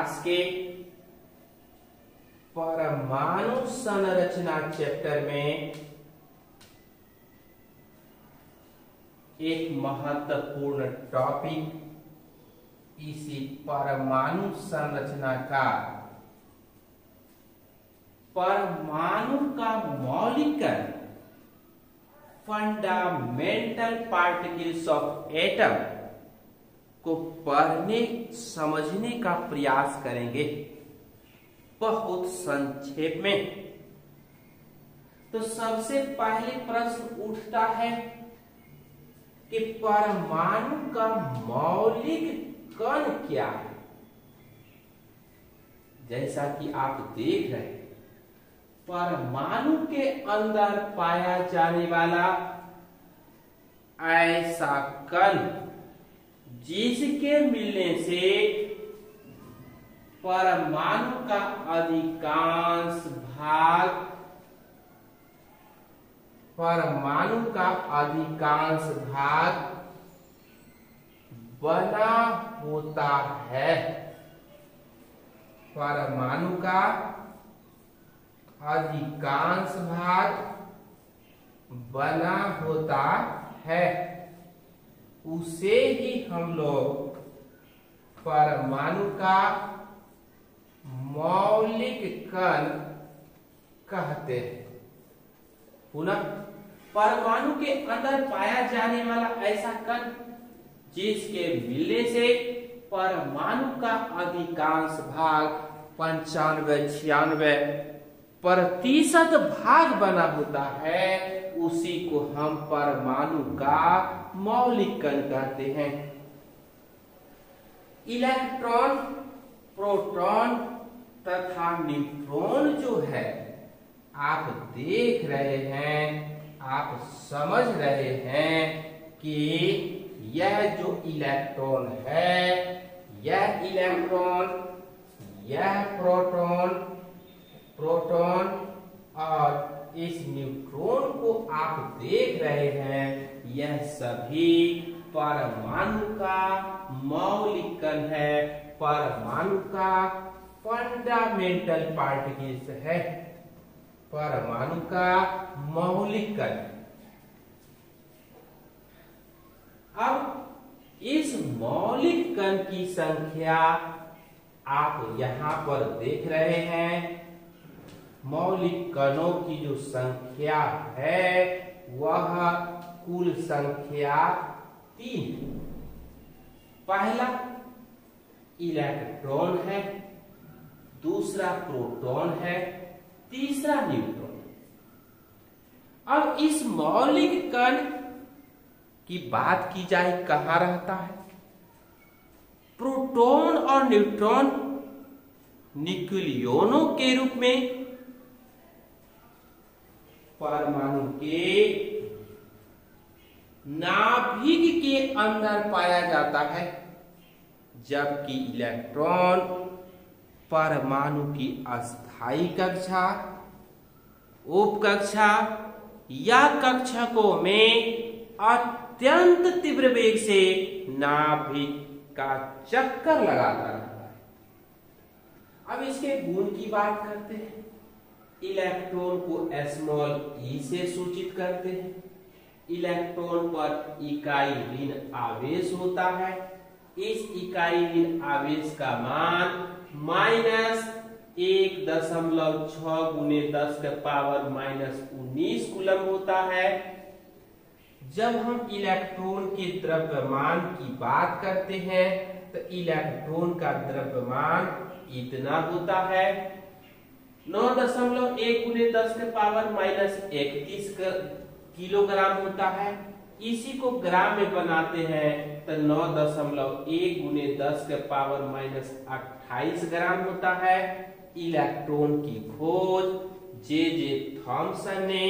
Class के परमाणु संरचना चैप्टर में एक महत्वपूर्ण टॉपिक इसी परमाणु संरचना का परमाणु का मौलिक कण फंडामेंटल पार्टिकल्स ऑफ एटम को पढ़ने समझने का प्रयास करेंगे बहुत संक्षेप में। तो सबसे पहले प्रश्न उठता है कि परमाणु का मौलिक कण क्या है। जैसा कि आप देख रहे हैं, परमाणु के अंदर पाया जाने वाला ऐसा कण जिसके मिलने से परमाणु का अधिकांश भाग बना होता है। परमाणु का अधिकांश भाग बना होता है, उसे ही हम लोग परमाणु का मौलिक कण कहते हैं। पुनः परमाणु के अंदर पाया जाने वाला ऐसा कण जिसके मिलने से परमाणु का अधिकांश भाग 95-96% भाग बना होता है, उसी को हम परमाणु का मौलिक कण कहते हैं। इलेक्ट्रॉन, प्रोटॉन तथा न्यूट्रॉन जो है, आप देख रहे हैं, आप समझ रहे हैं कि यह जो इलेक्ट्रॉन है, यह इलेक्ट्रॉन, यह प्रोटॉन और इस न्यूट्रॉन को आप देख रहे हैं, यह सभी परमाणु का मौलिक कण है, परमाणु का फंडामेंटल पार्टिकल्स है, परमाणु का मौलिक कण। अब इस मौलिक कण की संख्या आप यहां पर देख रहे हैं। मौलिक कणों की जो संख्या है वह कुल संख्या 3। पहला इलेक्ट्रॉन है, दूसरा प्रोटॉन है, तीसरा न्यूट्रॉन। अब इस मौलिक कण की बात की जाए, कहां रहता है? प्रोटॉन और न्यूट्रॉन न्यूक्लियोनों के रूप में परमाणु के नाभिक के अंदर पाया जाता है, जबकि इलेक्ट्रॉन परमाणु की अस्थायी कक्षा, उपकक्षा या कक्षकों में अत्यंत तीव्र वेग से नाभिक का चक्कर लगाता रहता है। अब इसके गुण की बात करते हैं। इलेक्ट्रॉन को स्मॉल ई से सूचित करते हैं। इलेक्ट्रॉन पर इकाई ऋण आवेश होता है। इस इकाई ऋण आवेश का मान -1.6 × 10⁻⁻19 कूलम होता है। जब हम इलेक्ट्रॉन के द्रव्यमान की बात करते हैं तो इलेक्ट्रॉन का द्रव्यमान इतना होता है, 9.1 × 10⁻31 किलोग्राम होता है। इसी को ग्राम में बनाते हैं तो 9.1 × 10⁻28 ग्राम होता है। इलेक्ट्रॉन की खोज जे थॉमसन ने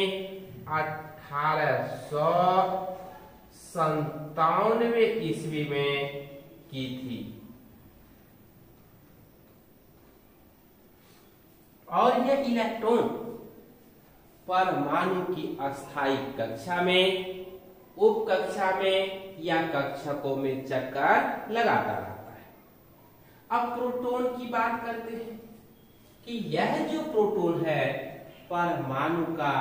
1897 ईस्वी में की थी। और यह इलेक्ट्रॉन परमाणु की अस्थायी कक्षा में, उप कक्षा में या कक्षकों में चक्कर लगाता रहता है। अब प्रोटॉन की बात करते हैं कि यह जो प्रोटॉन है परमाणु का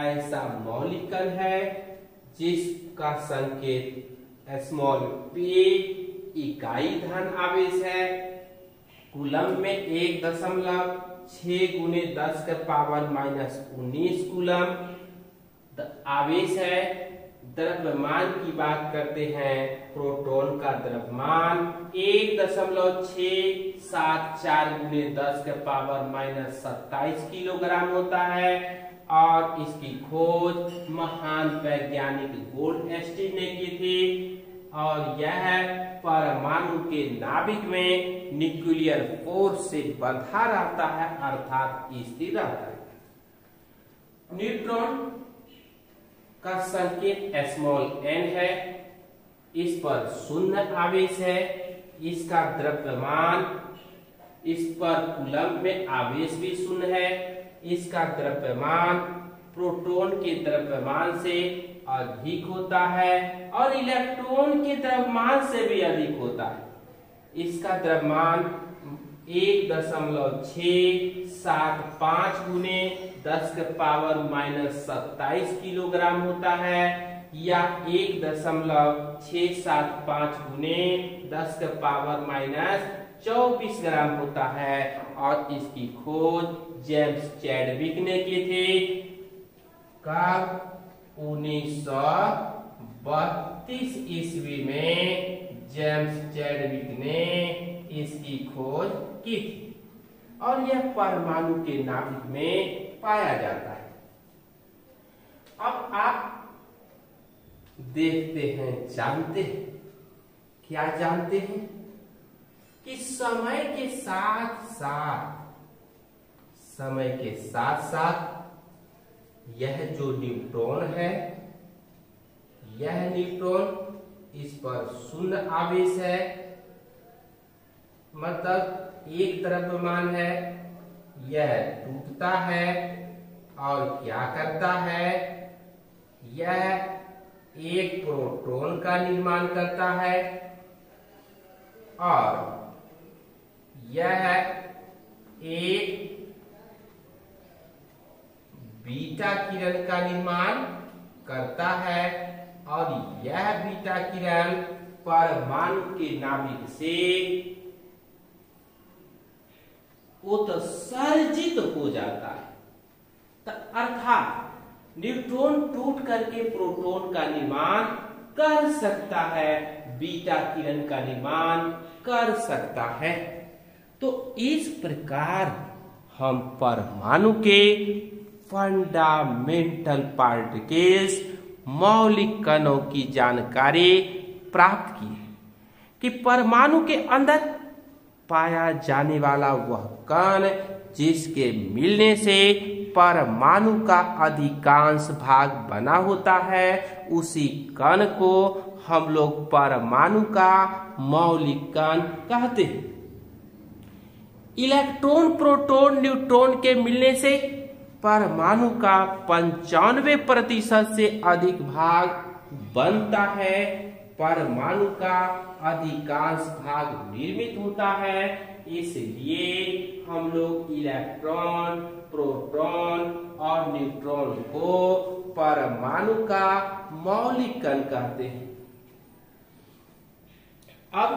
ऐसा मौलिक कण है जिसका संकेत स्मॉल p इकाई धन आवेश है, कूलम में 1.6 गुने 10 के पावर -19 कूलम आवेश है। द्रव्यमान की बात करते हैं, प्रोटॉन का द्रव्यमान 1.674 गुने 10 के पावर -27 किलोग्राम होता है और इसकी खोज महान वैज्ञानिक गोल्डस्टीन ने की थी और यह परमाणु के नाभिक में न्यूक्लियर फोर्स से बंधा रहता है अर्थात स्थिर रहता है। न्यूट्रॉन का संकेत स्मॉल n है, इस पर शून्य आवेश है, इसका द्रव्यमान, इस पर कूलम में आवेश भी शून्य है, इसका द्रव्यमान प्रोटॉन के द्रव्यमान से अधिक होता है और इलेक्ट्रॉन के द्रव्यमान से भी अधिक होता है। इसका द्रव्यमान 1.675 गुने 10 के पावर -27 किलोग्राम होता है या 1.675 गुने 10 के पावर -24 ग्राम होता है और इसकी खोज जेम्स चैडविक ने की थी। कब? 1932 ईस्वी में जेम्स चैडविक ने इसकी खोज की थी और यह परमाणु के नाभिक में पाया जाता है। अब आप देखते हैं, जानते हैं, क्या जानते हैं कि समय के साथ साथ यह जो न्यूट्रॉन है, यह न्यूट्रॉन, इस पर शून्य आवेश है, मतलब एक द्रव्यमान है, यह टूटता है और क्या करता है, यह एक प्रोटॉन का निर्माण करता है और यह एक बीटा किरण का निर्माण करता है और यह बीटा किरण परमाणु के नाभिक से उत्सर्जित हो जाता है। अर्थात न्यूट्रॉन टूट करके प्रोटॉन का निर्माण कर सकता है, बीटा किरण का निर्माण कर सकता है। तो इस प्रकार हम परमाणु के फंडामेंटल पार्टिकल्स, मौलिक कणों की जानकारी प्राप्त की कि परमाणु के अंदर पाया जाने वाला वह कण जिसके मिलने से परमाणु का अधिकांश भाग बना होता है, उसी कण को हम लोग परमाणु का मौलिक कण कहते हैं। इलेक्ट्रॉन, प्रोटॉन, न्यूट्रॉन के मिलने से परमाणु का 95% से अधिक भाग बनता है, परमाणु का अधिकांश भाग निर्मित होता है। इसलिए हम लोग इलेक्ट्रॉन, प्रोटॉन और न्यूट्रॉन को परमाणु का मौलिक कण कहते हैं। अब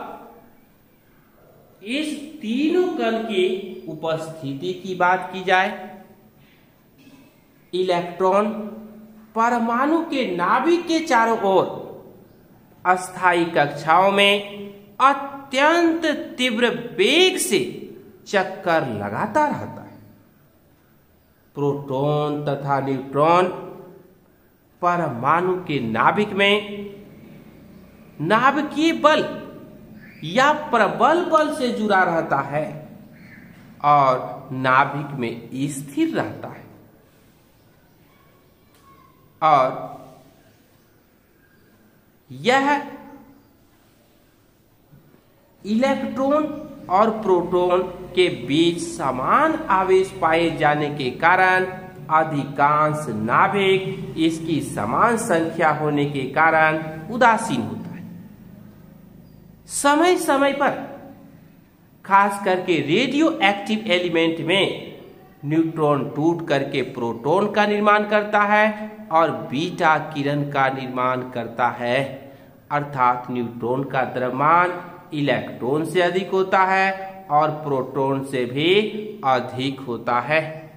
इस तीनों कण की उपस्थिति की बात की जाए, इलेक्ट्रॉन परमाणु के नाभिक के चारों ओर अस्थायी कक्षाओं में अत्यंत तीव्र वेग से चक्कर लगाता रहता है। प्रोटॉन तथा न्यूट्रॉन परमाणु के नाभिक में नाभिकीय बल या प्रबल बल से जुड़ा रहता है और नाभिक में स्थिर रहता है और यह इलेक्ट्रॉन और प्रोटॉन के बीच समान आवेश पाए जाने के कारण अधिकांश नाभिक इसकी समान संख्या होने के कारण उदासीन होता है। समय समय पर खास करके रेडियो एक्टिव एलिमेंट में न्यूट्रॉन टूट करके प्रोटॉन का निर्माण करता है और बीटा किरण का निर्माण करता है। अर्थात न्यूट्रॉन का द्रव्यमान इलेक्ट्रॉन से अधिक होता है और प्रोटॉन से भी अधिक होता है।